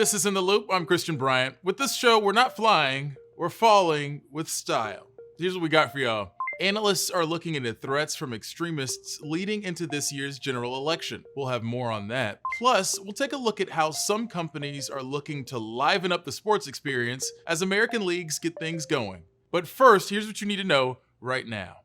This is In the Loop. I'm Christian Bryant. With this show, we're not flying, we're falling with style. Here's what we got for y'all. Analysts are looking into threats from extremists leading into this year's general election. We'll have more on that. Plus, we'll take a look at how some companies are looking to liven up the sports experience as American leagues get things going. But first, here's what you need to know right now.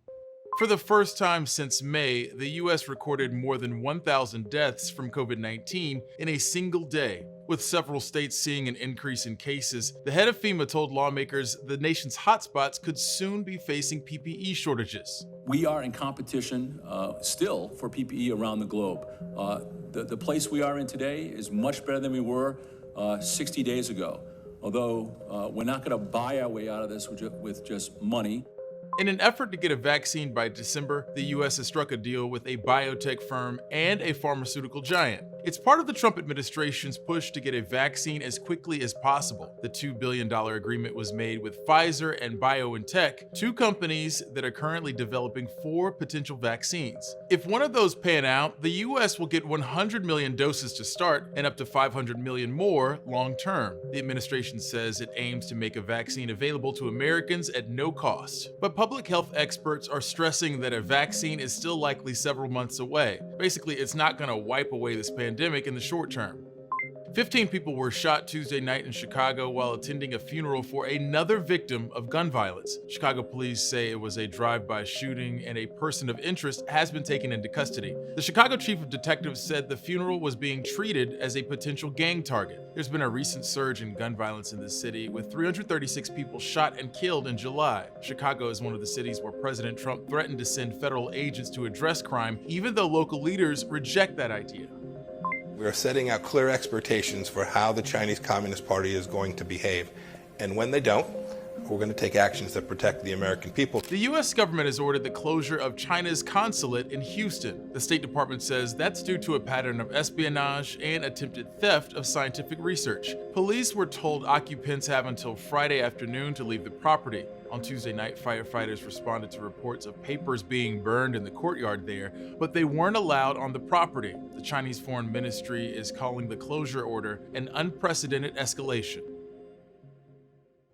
For the first time since May, the US recorded more than 1,000 deaths from COVID-19 in a single day. With several states seeing an increase in cases, the head of FEMA told lawmakers the nation's hotspots could soon be facing PPE shortages. We are in competition still for PPE around the globe. The place we are in today is much better than we were 60 days ago. Although we're not going to buy our way out of this with just money. In an effort to get a vaccine by December, the US has struck a deal with a biotech firm and a pharmaceutical giant. It's part of the Trump administration's push to get a vaccine as quickly as possible. The $2 billion agreement was made with Pfizer and BioNTech, two companies that are currently developing 4 potential vaccines. If one of those pan out, the US will get 100 million doses to start and up to 500 million more long term. The administration says it aims to make a vaccine available to Americans at no cost. But public health experts are stressing that a vaccine is still likely several months away. Basically, it's not going to wipe away this pandemic in the short term. 15 people were shot Tuesday night in Chicago while attending a funeral for another victim of gun violence. Chicago police say it was a drive-by shooting and a person of interest has been taken into custody. The Chicago chief of detectives said the funeral was being treated as a potential gang target. There's been a recent surge in gun violence in the city, with 336 people shot and killed in July. Chicago is one of the cities where President Trump threatened to send federal agents to address crime, even though local leaders reject that idea. We are setting out clear expectations for how the Chinese Communist Party is going to behave. And when they don't, we're going to take actions that protect the American people. The U.S. government has ordered the closure of China's consulate in Houston. The State Department says that's due to a pattern of espionage and attempted theft of scientific research. Police were told occupants have until Friday afternoon to leave the property. On Tuesday night, firefighters responded to reports of papers being burned in the courtyard there, but they weren't allowed on the property. The Chinese Foreign Ministry is calling the closure order an unprecedented escalation.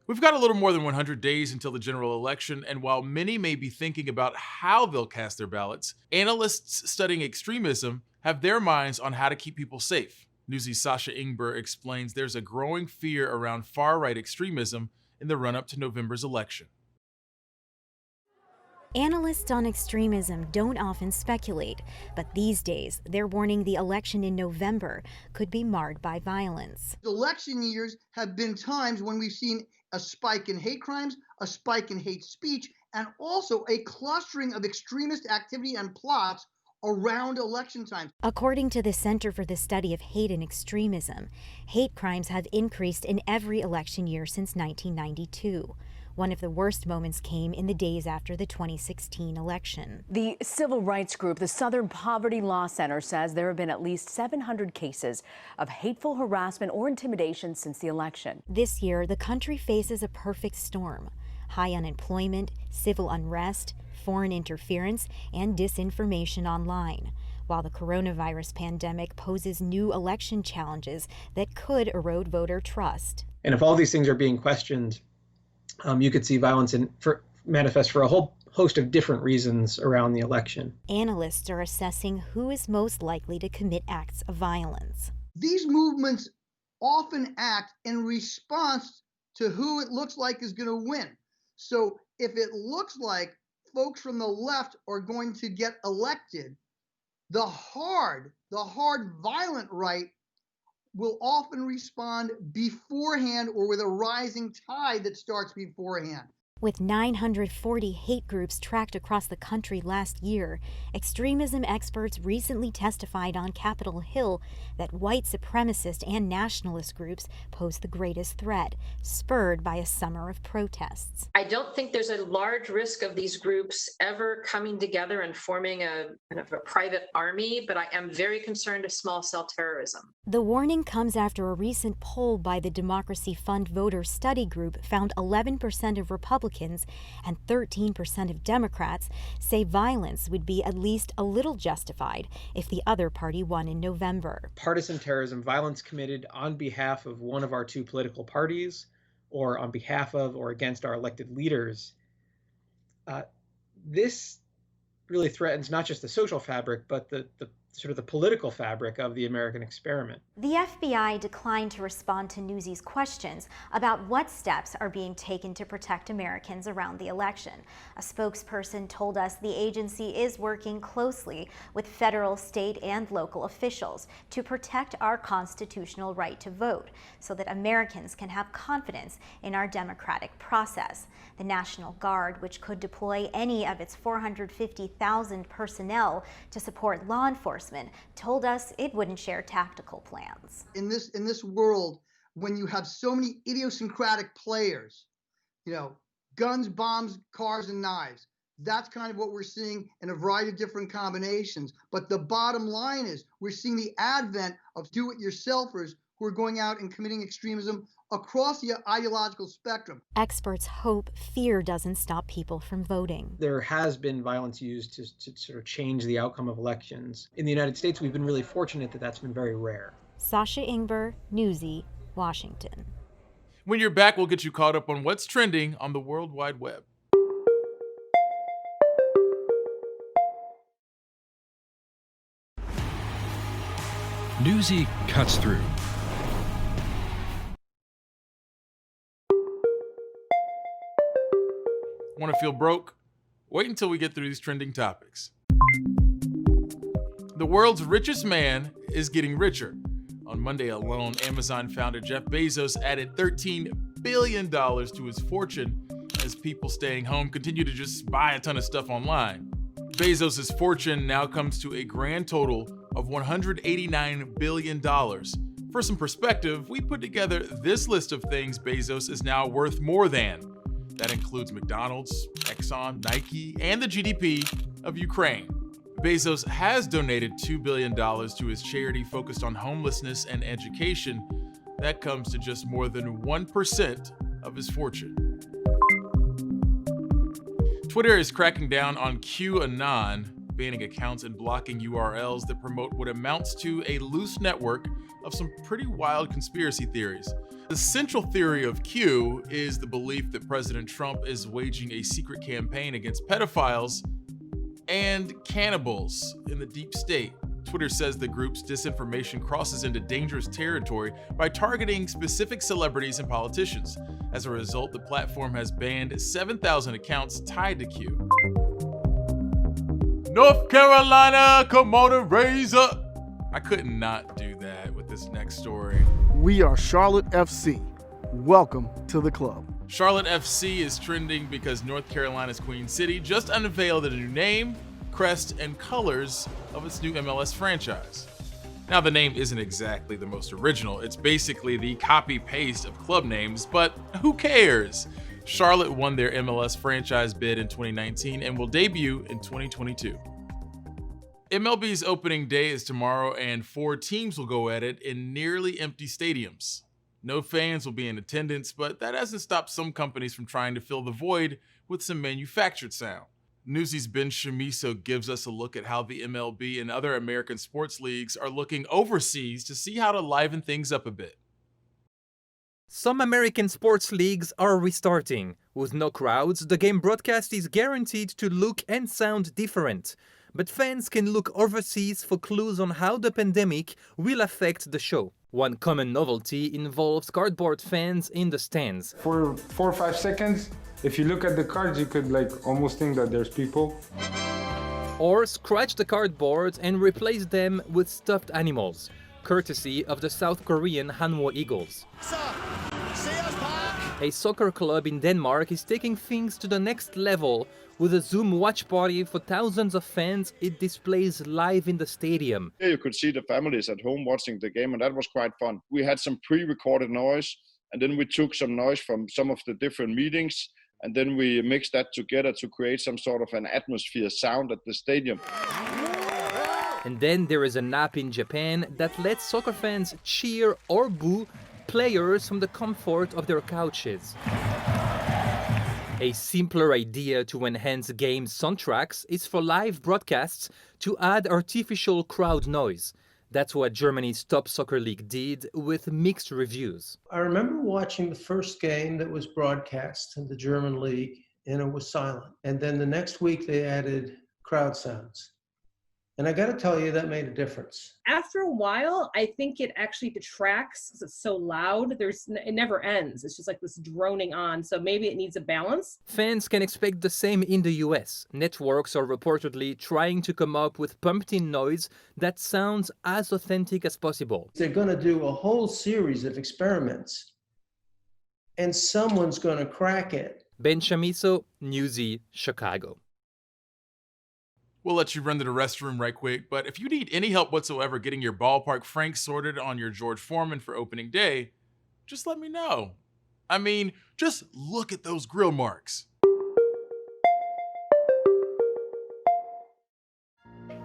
We've got a little more than 100 days until the general election, and while many may be thinking about how they'll cast their ballots, analysts studying extremism have their minds on how to keep people safe. Newsy's Sasha Ingber explains there's a growing fear around far-right extremism in the run-up to November's election. Analysts on extremism don't often speculate, but these days they're warning the election in November could be marred by violence. Election years have been times when we've seen a spike in hate crimes, a spike in hate speech, and also a clustering of extremist activity and plots around election time. According to the Center for the Study of Hate and Extremism, hate crimes have increased in every election year since 1992. One of the worst moments came in the days after the 2016 election. The civil rights group, the Southern Poverty Law Center, says there have been at least 700 cases of hateful harassment or intimidation since the election. This year, the country faces a perfect storm: high unemployment, civil unrest, foreign interference, and disinformation online, while the coronavirus pandemic poses new election challenges that could erode voter trust. And if all these things are being questioned, you could see violence manifest for a whole host of different reasons around the election. Analysts are assessing who is most likely to commit acts of violence. These movements often act in response to who it looks like is going to win. So if it looks like folks from the left are going to get elected, the hard violent right will often respond beforehand or with a rising tide that starts beforehand. With 940 hate groups tracked across the country last year, extremism experts recently testified on Capitol Hill that white supremacist and nationalist groups pose the greatest threat, spurred by a summer of protests. I don't think there's a large risk of these groups ever coming together and forming a kind of a private army, but I am very concerned of small cell terrorism. The warning comes after a recent poll by the Democracy Fund Voter Study Group found 11% of Republicans Republicans and 13% of Democrats say violence would be at least a little justified if the other party won in November. Partisan terrorism, violence committed on behalf of one of our two political parties, or on behalf of or against our elected leaders, this really threatens not just the social fabric, but the sort of the political fabric of the American experiment. The FBI declined to respond to Newsy's questions about what steps are being taken to protect Americans around the election. A spokesperson told us the agency is working closely with federal, state, and local officials to protect our constitutional right to vote so that Americans can have confidence in our democratic process. The National Guard, which could deploy any of its 450,000 personnel to support law enforcement, told us it wouldn't share tactical plans. In this world, when you have so many idiosyncratic players, guns, bombs, cars, and knives, that's kind of what we're seeing in a variety of different combinations. But the bottom line is we're seeing the advent of do-it-yourselfers who are going out and committing extremism across the ideological spectrum. Experts hope fear doesn't stop people from voting. There has been violence used to sort of change the outcome of elections. In the United States, we've been really fortunate that that's been very rare. Sasha Ingber, Newsy, Washington. When you're back, we'll get you caught up on what's trending on the World Wide Web. Newsy cuts through. Want to feel broke? Wait until we get through these trending topics. The world's richest man is getting richer. On Monday alone, Amazon founder Jeff Bezos added $13 billion to his fortune as people staying home continue to just buy a ton of stuff online. Bezos' fortune now comes to a grand total of $189 billion. For some perspective, we put together this list of things Bezos is now worth more than. That includes McDonald's, Exxon, Nike, and the GDP of Ukraine. Bezos has donated $2 billion to his charity focused on homelessness and education. That comes to just more than 1% of his fortune. Twitter is cracking down on QAnon, banning accounts and blocking URLs that promote what amounts to a loose network of some pretty wild conspiracy theories. The central theory of Q is the belief that President Trump is waging a secret campaign against pedophiles and cannibals in the deep state. Twitter says the group's disinformation crosses into dangerous territory by targeting specific celebrities and politicians. As a result, the platform has banned 7,000 accounts tied to Q. North Carolina, come on and raise up. I could not do that with this next story. We are Charlotte FC. Welcome to the club. Charlotte FC is trending because North Carolina's Queen City just unveiled a new name, crest, and colors of its new MLS franchise. Now, the name isn't exactly the most original. It's basically the copy-paste of club names, but who cares? Charlotte won their MLS franchise bid in 2019 and will debut in 2022. MLB's opening day is tomorrow, and 4 teams will go at it in nearly empty stadiums. No fans will be in attendance, but that hasn't stopped some companies from trying to fill the void with some manufactured sound. Newsy's Ben Shamiso gives us a look at how the MLB and other American sports leagues are looking overseas to see how to liven things up a bit. Some American sports leagues are restarting. With no crowds, the game broadcast is guaranteed to look and sound different. But fans can look overseas for clues on how the pandemic will affect the show. One common novelty involves cardboard fans in the stands. For 4 or 5 seconds, if you look at the cards, you could almost think that there's people. Or scratch the cardboard and replace them with stuffed animals, courtesy of the South Korean Hanwha Eagles. A soccer club in Denmark is taking things to the next level. With a Zoom watch party for thousands of fans, it displays live in the stadium. Here you could see the families at home watching the game, and that was quite fun. We had some pre-recorded noise, and then we took some noise from some of the different meetings, and then we mixed that together to create some sort of an atmosphere sound at the stadium. And then there is an app in Japan that lets soccer fans cheer or boo players from the comfort of their couches. A simpler idea to enhance game soundtracks is for live broadcasts to add artificial crowd noise. That's what Germany's top soccer league did, with mixed reviews. I remember watching the first game that was broadcast in the German league, and it was silent. And then the next week they added crowd sounds. And I got to tell you, that made a difference. After a while, I think it actually detracts because it's so loud. It never ends. It's just like this droning on. So maybe it needs a balance. Fans can expect the same in the US. Networks are reportedly trying to come up with pumped-in noise that sounds as authentic as possible. They're going to do a whole series of experiments, and someone's going to crack it. Ben Chamiso, Newsy, Chicago. We'll let you run to the restroom right quick, but if you need any help whatsoever getting your ballpark Frank sorted on your George Foreman for opening day, just let me know. I mean, just look at those grill marks.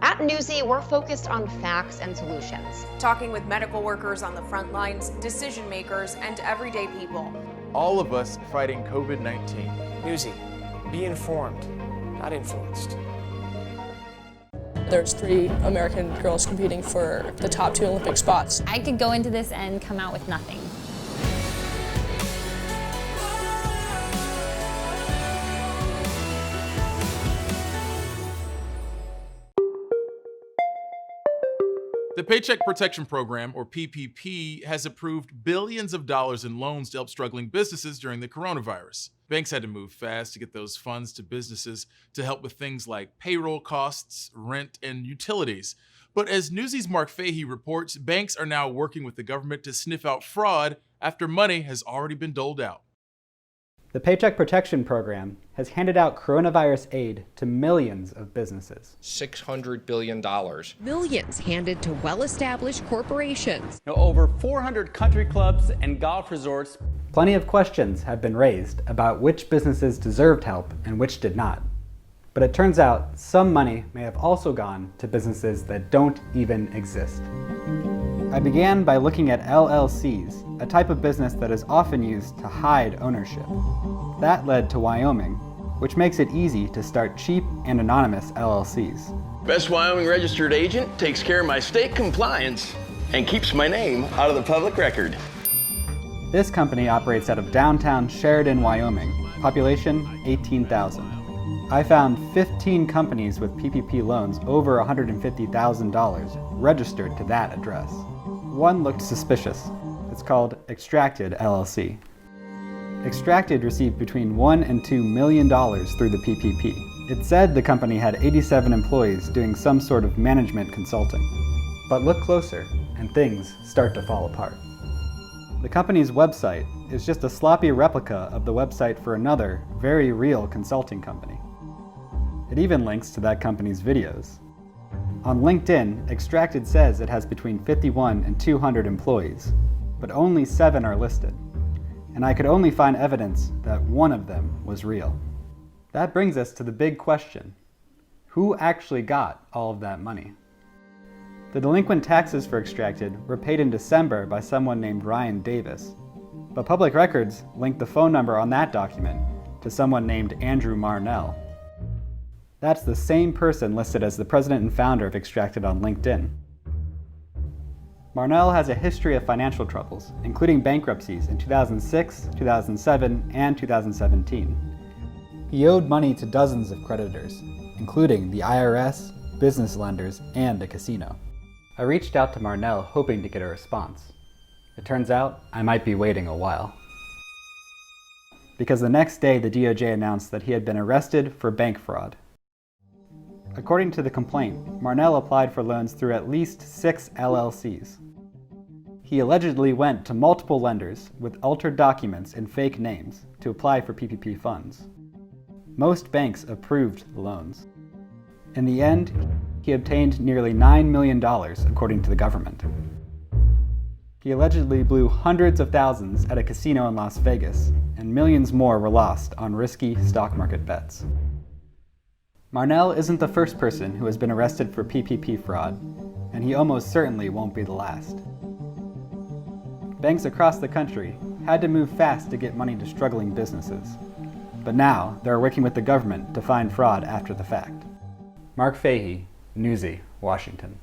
At Newsy, we're focused on facts and solutions. Talking with medical workers on the front lines, decision makers, and everyday people. All of us fighting COVID-19. Newsy, be informed, not influenced. There's 3 American girls competing for the top 2 Olympic spots. I could go into this and come out with nothing. The Paycheck Protection Program, or PPP, has approved billions of dollars in loans to help struggling businesses during the coronavirus. Banks had to move fast to get those funds to businesses to help with things like payroll costs, rent, and utilities. But as Newsy's Mark Fahey reports, banks are now working with the government to sniff out fraud after money has already been doled out. The Paycheck Protection Program has handed out coronavirus aid to millions of businesses. $600 billion. Millions handed to well-established corporations. Now, over 400 country clubs and golf resorts. Plenty of questions have been raised about which businesses deserved help and which did not. But it turns out some money may have also gone to businesses that don't even exist. I began by looking at LLCs, a type of business that is often used to hide ownership. That led to Wyoming, which makes it easy to start cheap and anonymous LLCs. Best Wyoming registered agent takes care of my state compliance and keeps my name out of the public record. This company operates out of downtown Sheridan, Wyoming, population 18,000. I found 15 companies with PPP loans over $150,000 registered to that address. One looked suspicious. It's called Extracted LLC. Extracted received between $1 and $2 million through the PPP. It said the company had 87 employees doing some sort of management consulting. But look closer, and things start to fall apart. The company's website is just a sloppy replica of the website for another, very real consulting company. It even links to that company's videos. On LinkedIn, Extracted says it has between 51 and 200 employees, but only 7 are listed. And I could only find evidence that one of them was real. That brings us to the big question. Who actually got all of that money? The delinquent taxes for Extracted were paid in December by someone named Ryan Davis, but public records linked the phone number on that document to someone named Andrew Marnell. That's the same person listed as the president and founder of Extracted on LinkedIn. Marnell has a history of financial troubles, including bankruptcies in 2006, 2007, and 2017. He owed money to dozens of creditors, including the IRS, business lenders, and a casino. I reached out to Marnell hoping to get a response. It turns out I might be waiting a while. Because the next day the DOJ announced that he had been arrested for bank fraud. According to the complaint, Marnell applied for loans through at least 6 LLCs. He allegedly went to multiple lenders with altered documents and fake names to apply for PPP funds. Most banks approved the loans. In the end, he obtained nearly $9 million, according to the government. He allegedly blew hundreds of thousands at a casino in Las Vegas, and millions more were lost on risky stock market bets. Marnell isn't the first person who has been arrested for PPP fraud, and he almost certainly won't be the last. Banks across the country had to move fast to get money to struggling businesses. but now they're working with the government to find fraud after the fact. Mark Fahey, Newsy, Washington.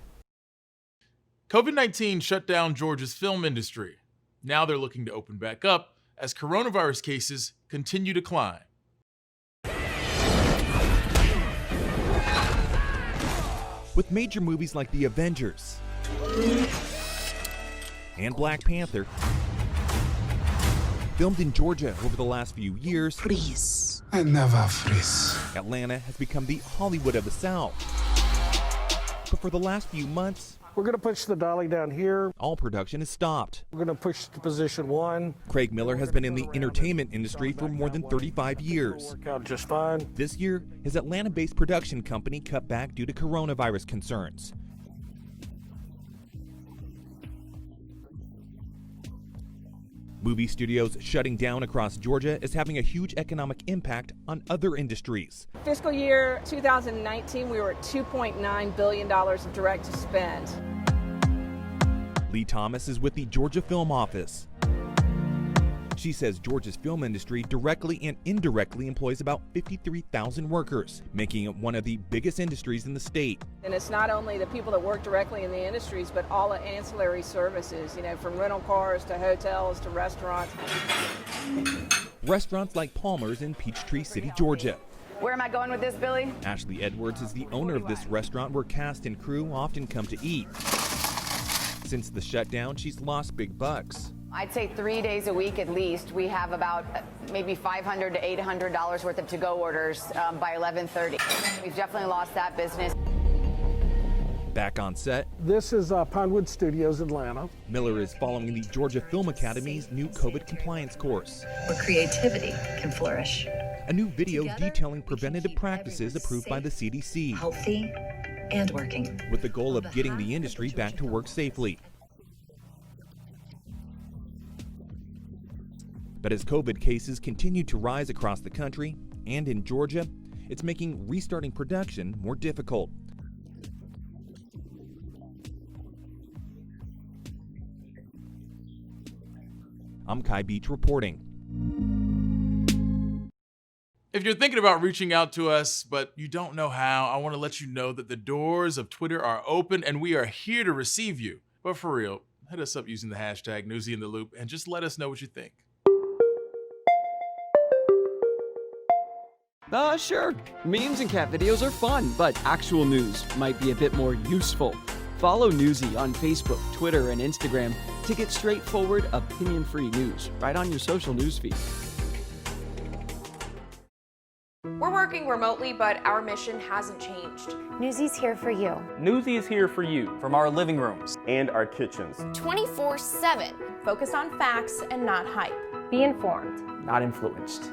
COVID-19 shut down Georgia's film industry. Now they're looking to open back up as coronavirus cases continue to climb. With major movies like The Avengers and Black Panther filmed in Georgia over the last few years, Freeze. I never freeze. Atlanta has become the Hollywood of the South. But for the last few months, we're going to push the dolly down here. All production is stopped. We're going to push to position 1. Craig Miller has been in the entertainment industry for more than 35 years. Work out just fine. This year, his Atlanta-based production company cut back due to coronavirus concerns. Movie studios shutting down across Georgia is having a huge economic impact on other industries. Fiscal year 2019, we were at $2.9 billion of direct to spend. Lee Thomas is with the Georgia Film Office. She says Georgia's film industry directly and indirectly employs about 53,000 workers, making it one of the biggest industries in the state. And it's not only the people that work directly in the industries, but all the ancillary services, from rental cars to hotels to restaurants. Restaurants like Palmer's in Peachtree City, Georgia. Where am I going with this, Billy? Ashley Edwards is the owner of this restaurant where cast and crew often come to eat. Since the shutdown, she's lost big bucks. I'd say 3 days a week at least. We have about maybe $500 to $800 worth of to-go orders by 11:30. We've definitely lost that business. Back on set, this is Pinewood Studios, Atlanta. Miller is following the Georgia Film Academy's new COVID compliance course, where creativity can flourish. A new video detailing preventative practices approved by the CDC, healthy and working, with the goal of getting the industry back to work safely. But as COVID cases continue to rise across the country and in Georgia, it's making restarting production more difficult. I'm Kai Beach reporting. If you're thinking about reaching out to us, but you don't know how, I want to let you know that the doors of Twitter are open and we are here to receive you. But for real, hit us up using the hashtag #NewsyInTheLoop and just let us know what you think. Sure. Memes and cat videos are fun, but actual news might be a bit more useful. Follow Newsy on Facebook, Twitter, and Instagram to get straightforward, opinion-free news right on your social news feed. We're working remotely, but our mission hasn't changed. Newsy's here for you. Newsy is here for you from our living rooms and our kitchens. 24/7, focused on facts and not hype. Be informed, not influenced.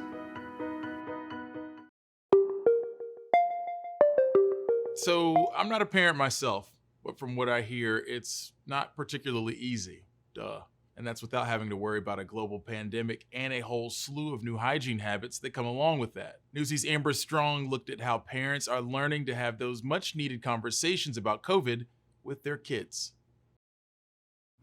So I'm not a parent myself, but from what I hear, it's not particularly easy. Duh. And that's without having to worry about a global pandemic and a whole slew of new hygiene habits that come along with that. Newsy's Amber Strong looked at how parents are learning to have those much needed conversations about COVID with their kids.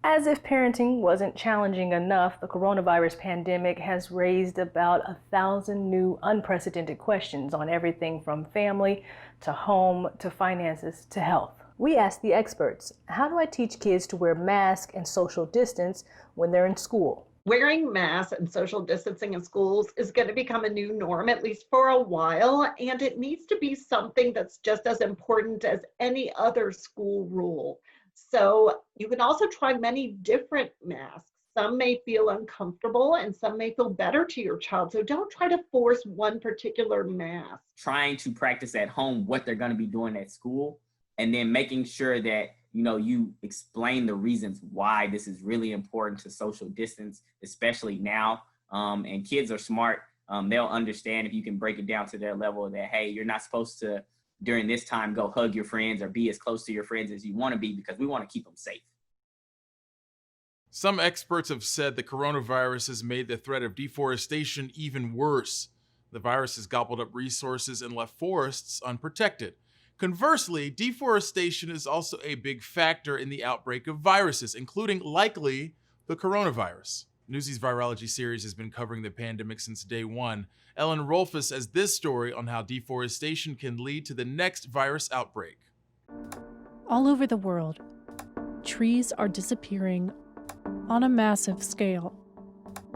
As if parenting wasn't challenging enough, the coronavirus pandemic has raised about 1,000 new unprecedented questions on everything from family to home to finances to health. We asked the experts, how do I teach kids to wear masks and social distance when they're in school? Wearing masks and social distancing in schools is going to become a new norm, at least for a while, and it needs to be something that's just as important as any other school rule. So you can also try many different masks. Some may feel uncomfortable and some may feel better to your child. So don't try to force one particular mask. Trying to practice at home what they're going to be doing at school, and then making sure that, you explain the reasons why this is really important to social distance, especially now. And kids are smart. They'll understand if you can break it down to their level that, hey, you're not supposed to, during this time, go hug your friends or be as close to your friends as you want to be, because we want to keep them safe. Some experts have said the coronavirus has made the threat of deforestation even worse. The virus has gobbled up resources and left forests unprotected. Conversely, deforestation is also a big factor in the outbreak of viruses, including likely the coronavirus. Newsy's virology series has been covering the pandemic since day one. Ellen Rolfes has this story on how deforestation can lead to the next virus outbreak. All over the world, trees are disappearing on a massive scale.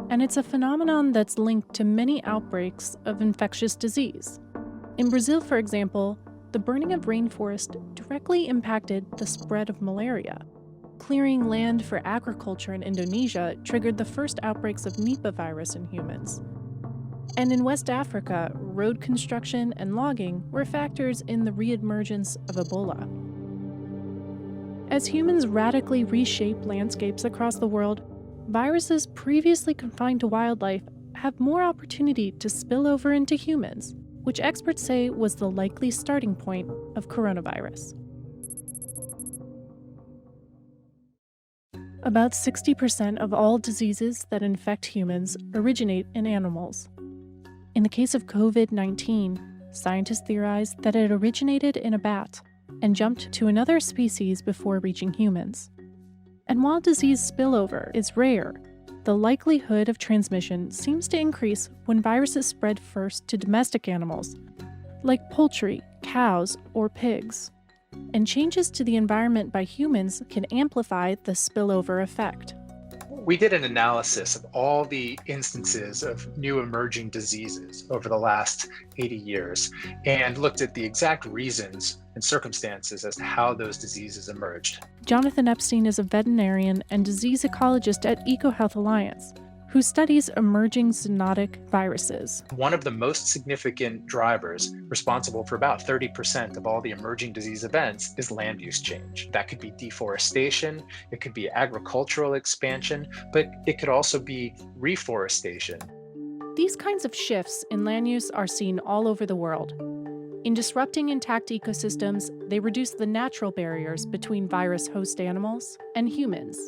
And it's a phenomenon that's linked to many outbreaks of infectious disease. In Brazil, for example, the burning of rainforest directly impacted the spread of malaria. Clearing land for agriculture in Indonesia triggered the first outbreaks of Nipah virus in humans. And in West Africa, road construction and logging were factors in the reemergence of Ebola. As humans radically reshape landscapes across the world, viruses previously confined to wildlife have more opportunity to spill over into humans, which experts say was the likely starting point of coronavirus. About 60% of all diseases that infect humans originate in animals. In the case of COVID-19, scientists theorized that it originated in a bat and jumped to another species before reaching humans. And while disease spillover is rare, the likelihood of transmission seems to increase when viruses spread first to domestic animals, like poultry, cows, or pigs. And changes to the environment by humans can amplify the spillover effect. We did an analysis of all the instances of new emerging diseases over the last 80 years and looked at the exact reasons and circumstances as to how those diseases emerged. Jonathan Epstein is a veterinarian and disease ecologist at EcoHealth Alliance, who studies emerging zoonotic viruses. One of the most significant drivers responsible for about 30% of all the emerging disease events is land use change. That could be deforestation, it could be agricultural expansion, but it could also be reforestation. These kinds of shifts in land use are seen all over the world. In disrupting intact ecosystems, they reduce the natural barriers between virus host animals and humans.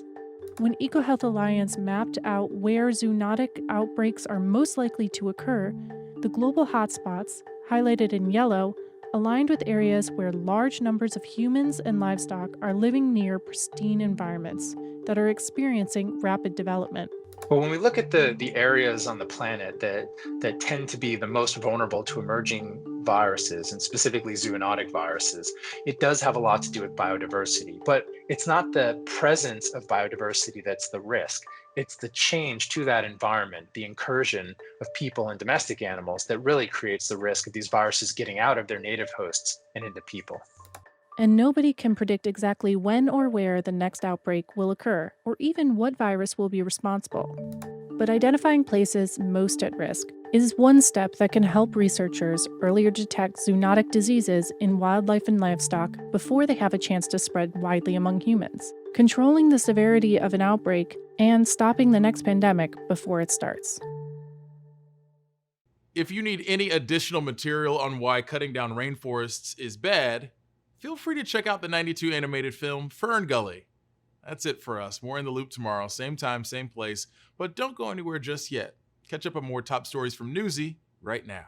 When EcoHealth Alliance mapped out where zoonotic outbreaks are most likely to occur, the global hotspots, highlighted in yellow, aligned with areas where large numbers of humans and livestock are living near pristine environments that are experiencing rapid development. Well, when we look at the areas on the planet that tend to be the most vulnerable to emerging viruses, and specifically zoonotic viruses, it does have a lot to do with biodiversity. But it's not the presence of biodiversity that's the risk. It's the change to that environment, the incursion of people and domestic animals that really creates the risk of these viruses getting out of their native hosts and into people. And nobody can predict exactly when or where the next outbreak will occur, or even what virus will be responsible. But identifying places most at risk is one step that can help researchers earlier detect zoonotic diseases in wildlife and livestock before they have a chance to spread widely among humans, controlling the severity of an outbreak and stopping the next pandemic before it starts. If you need any additional material on why cutting down rainforests is bad, feel free to check out the 92 animated film Fern Gully. That's it for us. More in the Loop tomorrow, same time, same place, but don't go anywhere just yet. Catch up on more top stories from Newsy right now.